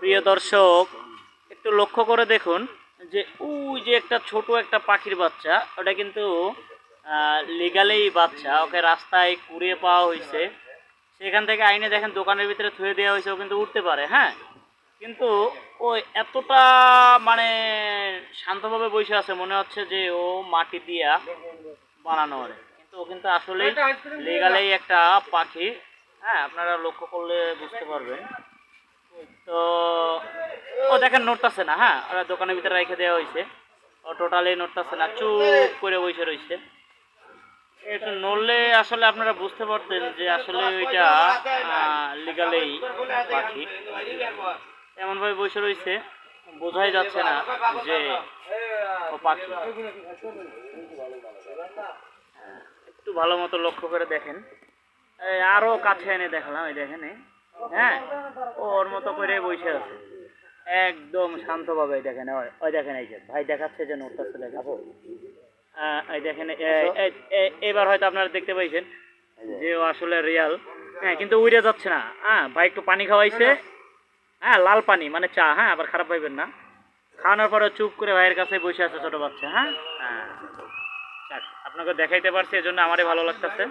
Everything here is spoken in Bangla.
প্রিয় দর্শক, একটু লক্ষ্য করে দেখুন যে ওই যে একটা ছোট একটা পাখির বাচ্চা, ওটা কিন্তু লিগালেই বাচ্চা, ওকে রাস্তায় কুড়িয়ে পাওয়া হয়েছে। সেখান থেকে আইনে দেখেন দোকানের ভিতরে থুয়ে দেওয়া হয়েছে, ও কিন্তু উঠতে পারে। হ্যাঁ, কিন্তু ও এতটা মানে শান্তভাবে বসে আছে, মনে হচ্ছে যে ও মাটি দিয়া বানানো হয়, কিন্তু ও কিন্তু আসলে লিগালেই একটা পাখি। হ্যাঁ, আপনারা লক্ষ্য করলে বুঝতে পারবেন। তো ও দেখেন নড়তাছে না। হ্যাঁ, ওরা দোকানের ভিতরে রেখে দেওয়া হয়েছে, ও টোটালি নড়তাছে না, চুপ করে বসে রয়েছে। একটু নড়লে আসলে আপনারা বুঝতে পারতেন যে আসলে ওইটা লিগালেই পাখি। এমনভাবে বসে রয়েছে, বোঝাই যাচ্ছে না যে ও পাখি। একটু ভালো মতো লক্ষ্য করে দেখেন, আরো কাছে এনে দেখালাম, এই দেখেন। হ্যাঁ, ও ওর মতো করে বসে আছে একদম শান্তভাবে। দেখেন, ওই দেখেন, এই যে ভাই দেখাচ্ছে যে নড়তেছে, দেখাবো। এই দেখেন, এবার হয়তো আপনারা দেখতে পাইছেন যে ও আসলে রিয়াল। হ্যাঁ, কিন্তু উড়ে যাচ্ছে না। হ্যাঁ, ভাই একটু পানি খাওয়াইছে। হ্যাঁ, লাল পানি মানে চা। হ্যাঁ, আবার খারাপ পাইবেন না। খাওয়ানোর পরে চুপ করে ভাইয়ের কাছে বসে আছে ছোট বাচ্চা। হ্যাঁ, হ্যাঁ, আপনাকে দেখাইতে পারছি, এজন্য আমারই ভালো লাগতেছে।